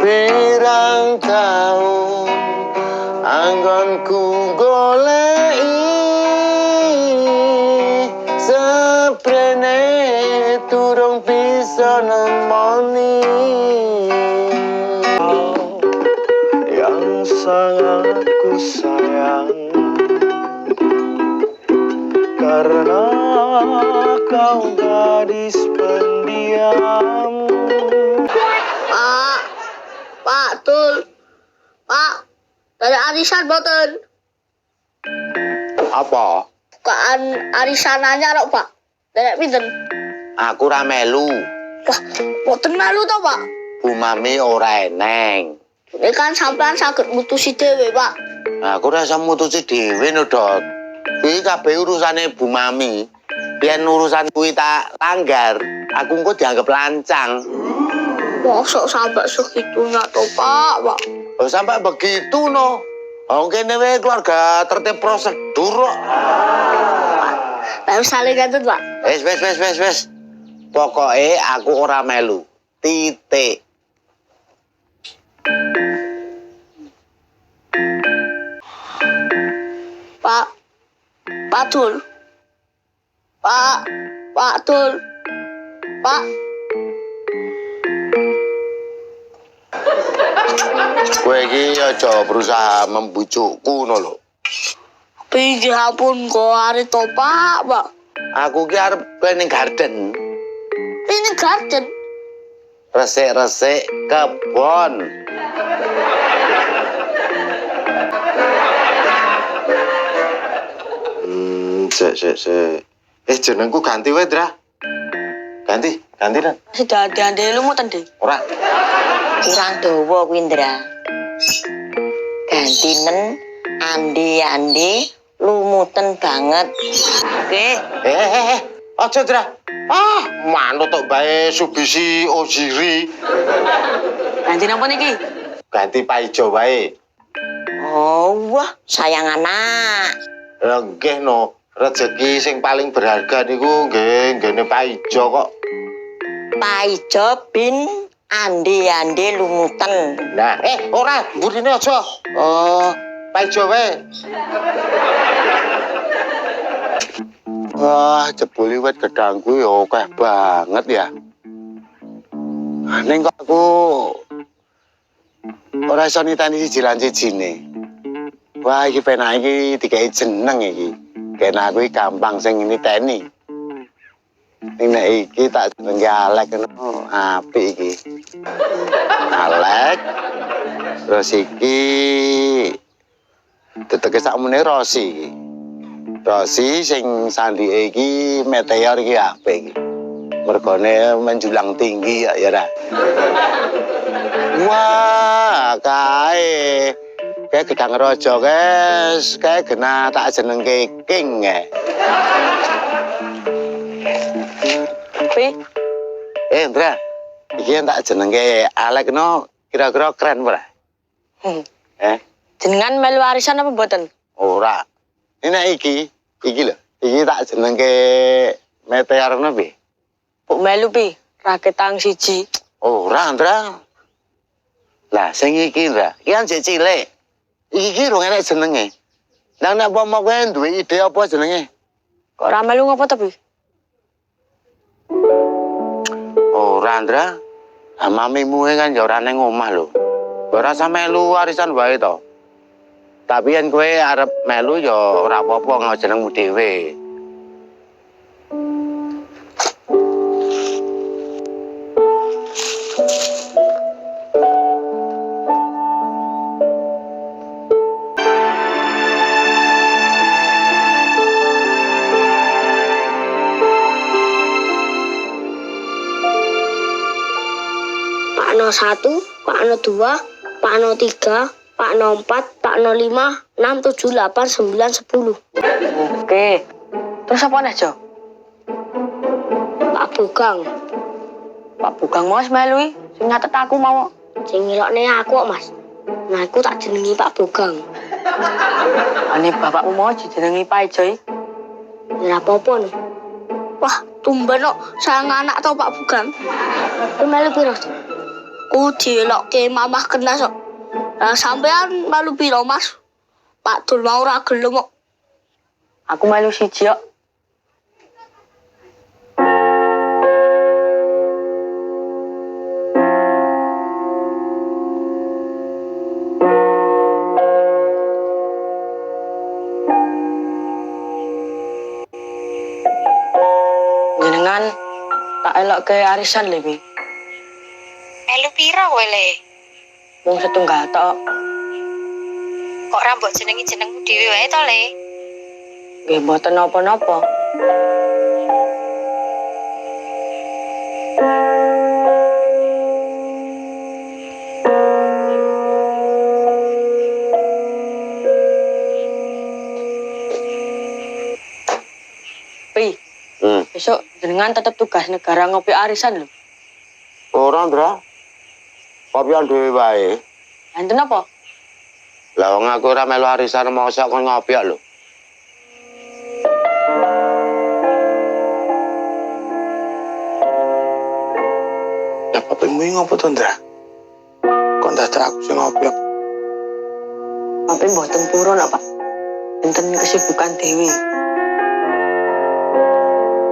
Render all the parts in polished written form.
Pirang taun anggonku goleki seprene turung bisa nemoni yang sangat ku sayang, karena kau gadis pendiam. Pak, Tul. Pak, dari arisan boten. Apa? Bukaan arisan anyar kok, Pak. Dari pinten? Aku ra melu. Wah, boten melu to, Pak. Bu Mami ora eneng. Ini kan sampean saged mutusi dhewe, Pak. Aku rasa mutusi dhewe no, Dot. Kuwi kabeh urusane Bu Mami. Yen urusan kuwi tak langgar, aku engko dianggap lancang. Mosok sampai segitunya to, Pak. Oh, sampai begitu no. Oh, kene wae keluarga tertib prosedur kok. Lah saling ngeten, Pak. Wes. Pokoke aku ora melu. Titik. Pak Tul. Pak Tul. Pak. Kowe iki aja berusaha membujukku no lho. Pinggih ampun kok are to, Pak. Aku ki arep planning garden. Ini garden. Resik-resik kebon. Sik. Jenengku ganti wae, Dra. Ganti kan. Sudah diandel lumutan deh. Ora. Kurang dawa kuwi, Ndra. Gantinen ande lumutan banget. Oke. Aja, Dra. Manut tok bae Subisi Oziri. Ganti napa niki? Ganti paijo wae. Oh, wah, sayang anak. Nggih no, rezeki sing paling berharga niku nggih nggene paijo kok. Paijo bin ande lumutan. Nah, ora, mburine aja. Oh, paijo wae. Wah, jebule wit gedang kuwi akeh banget ya. Ning kok aku ora iso nitani siji lan sijine. Wah, iki penak iki dikai jeneng iki. Kena aku iki gampang sing niteni. Ning nek iki tak jenenge Alek ngono, apik iki. Alek. Terus iki teteke sakmene Rosi iki. Rosi sing sandike iki meteor iki apik iki. Mergone menjulang tinggi ya ra. Wah, kae gedang raja guys, kae kena tak jenengke King ya. Pi. Ndra, iki tak jenengke Alek no, kira-kira keren ora? Jenengan melu arisan apa mboten? Ora. Ini iki lho. Iki tak jenengke meteor no pi. Bu melu pi, raketang siji. Ora, Ndra. Lah sing iki Ndra, iki kan cilik. Iki rong enek jenenge. Lah nek apa kowe duwe ide apa jenenge? Kok ora melu ngopo to, Pi? Ora, Ndra. Mamimu kan ya ora ning omah lho. Ora usah melu arisan wae to. Tapi yen kowe arep melu ya ora apa-apa nggo jenengmu dhewe. Pak No 1, Pak No 2, Pak No 3, Pak No 4, Pak No 5, 6, 7, 8, 9, 10. Oke. Terus apa nih, Jo? Pak Bugang. Pak Bugang Mas melu sing nyatet aku mau. Sing ngelokne aku kok, Mas. Nah, aku tak jenengi Pak Bugang. Ane bapakmu mau dijenengi Pak Ijo. Ya apa-apa nih. Wah, tumben kok sayang anak tau Pak Bukan. Kowe melu piro? Ku dilokke mamah kena sok. Lah sampean melu piro, Mas? Pak Dul mau ora gelem kok. Aku melu siji kok. Jenengan tak elok ke arisan lebih. Melu pira kowe le? Wong setunggal tok. Kok ra mbok jenengi jenengmu dhewe wae to le? Nggih mboten napa-napa. Pi, besok jenengan tetap tugas negara ngopi arisan lho. Ora, Ndra. Kopian dhewe wae. Enten apa? Lah wong aku ora melu arisan mosok kon ngopi lho. Ya apa pengen ngopo to, Ndra? Kok dadak aku sing ngopi? Tapi mboten purun apa? Enten kesibukan dewi.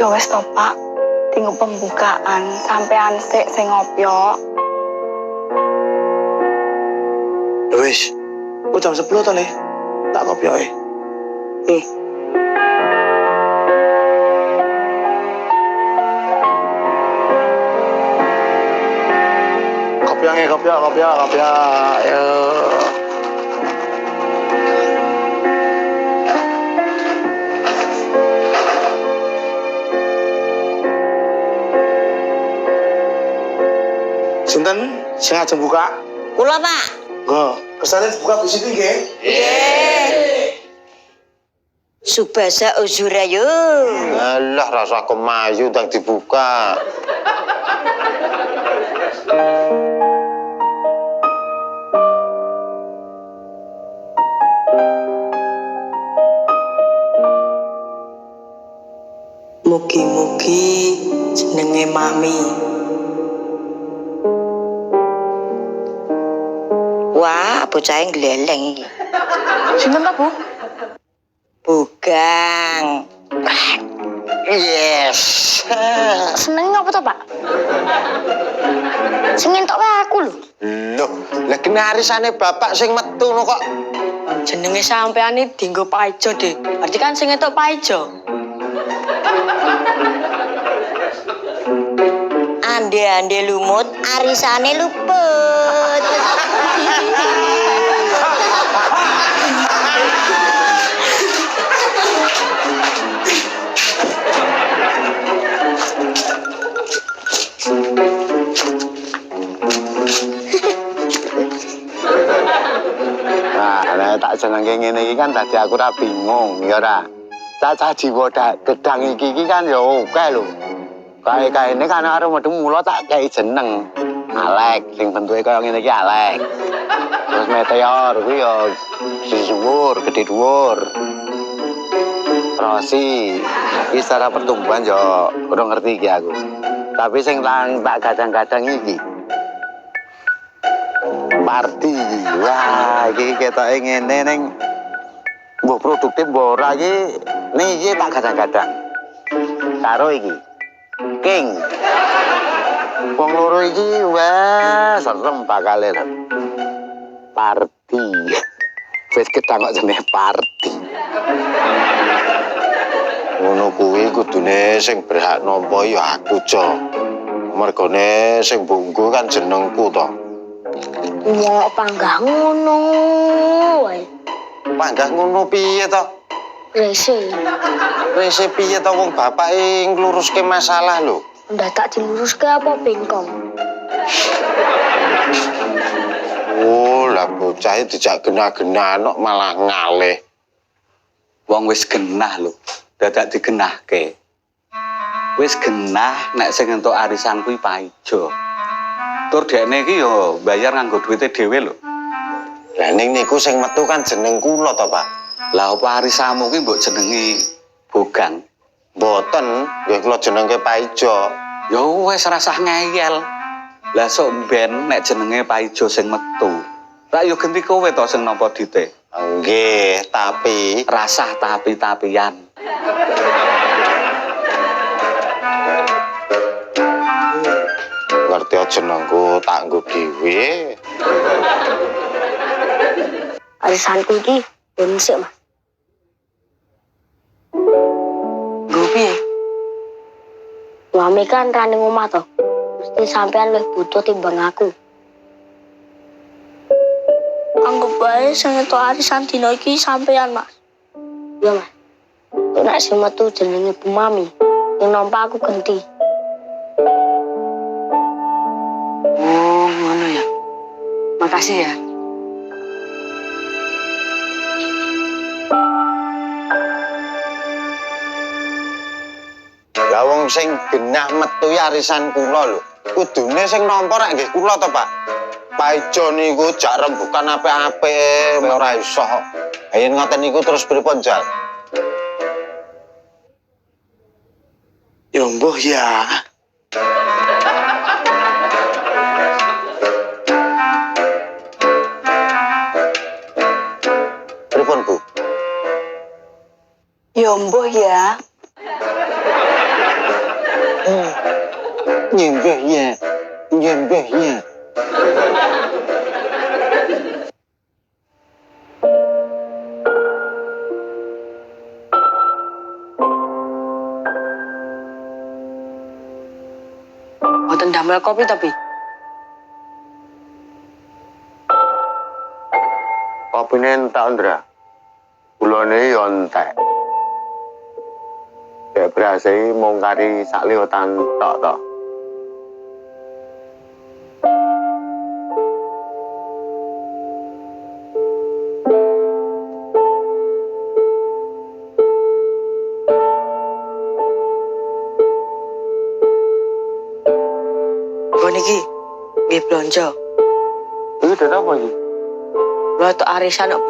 Ya wes to, Pak. Tinggal pembukaan sampean sik sing ngopyo. Wis, kok jam 10 to, Le? Tak ngopi ae. Ih, Kopi ayo. Sinten sing ajeng buka? Kula, Pak. Nggo, kesane buka di sini nggih. Subasa uzurayo. Alah rasa kemayu ndang dibuka. Mugi-mugi jenenge Mami. Wah, bocahe gleleng iki. Sinten to, Bu? Bugang. Yes. Seneng apa to, Pak? Sing entuk wae aku lho. Loh, lah kena arisane bapak sing metu no kok. jenenge sampean iki dienggo Pak Ijo, Dik. Berarti kan sing entuk Pak Ijo. Ande-ande lumut, arisane luput. Nah, tak jenenge ngene iki kan dadi aku ora bingung, ya ora. Cacah jiwa gedang iki kan ya oke lho. Kae-kaene kan arep medhu mula tak kei jeneng. Alek, sing bentuke kaya ngene iki Alek. Terus meteor kuwi ya dhuwur, gedhe dhuwur. Rosi, iki secara pertumbuhan ya ora ngerti iki aku. Tapi sing tak kadang-kadang iki Parti. Wah, iki ketoke ngene ning mbuh produktif mbok ora iki niki tak kadang-kadang. Karo iki King. Wong loro iki wah serem bakale lho. Parti. Wis ketang kok jenenge Parti. Ngono kuwi kudune sing berhak nampa ya aku, Jo. Mergone sing bungku kan jenengku to. Mau panggah ngono wae. Panggah ngono piye to? Rese. Rese piye to wong bapak ngluruske masalah lho. Ndak tak diluruske apa bengkong. Oh, lah bocah dijak genah-genah kok malah ngalih. Wong wis genah lho, dadak digenahke. Wis genah nek sing entuk arisan kuwi Pak Ijo. Tur dekne iki yo bayar nganggo duwite dhewe lho. Lah ning niku sing metu kan jeneng kula to, Pak. Lah apa arisanmu kuwi mbok jenengi Bogang. Mboten, nggih kula jenenge Paijo. Ya wis rasah ngeyel. Lah sok ben nek jenenge Paijo sing metu. Lah yo genti kowe to sing nampa dite. Nggih, tapi Rasah tapi-tapian. ngerti jenengku tak nggo dhewe. Arisanku iki ben sik, Mas. Nggo piye? Wame kan rane omah to. Mesti sampean luwih butuh timbang aku. Anggap bae sing entuk arisan dina iki sampean, Mas. Iya, Mas. Kok nek sing metu jenenge Bu Mami, sing nampa aku genti. Oh, ngono ya. Makasih ya. Lah wong sing genah metu ya arisan kula lho. Kudune sing nampa rak nggih kula to, Pak. Paijo niku jak rembukan apik-apik ora iso. Ayen ngoten niku terus pripun, Jal? Ya mbuh ya. Pripun, Bu? Ya mbuh ya. Nyembeh ya. Nyembeh ya. Mboten damel kopi tapi. Kopine entek, Ndra. Gulane yo entek. Dek berase mung kari sak liotan tok to. Kon iki nggih blonjo. Iki dadi apa iki? Lho tok arisan kok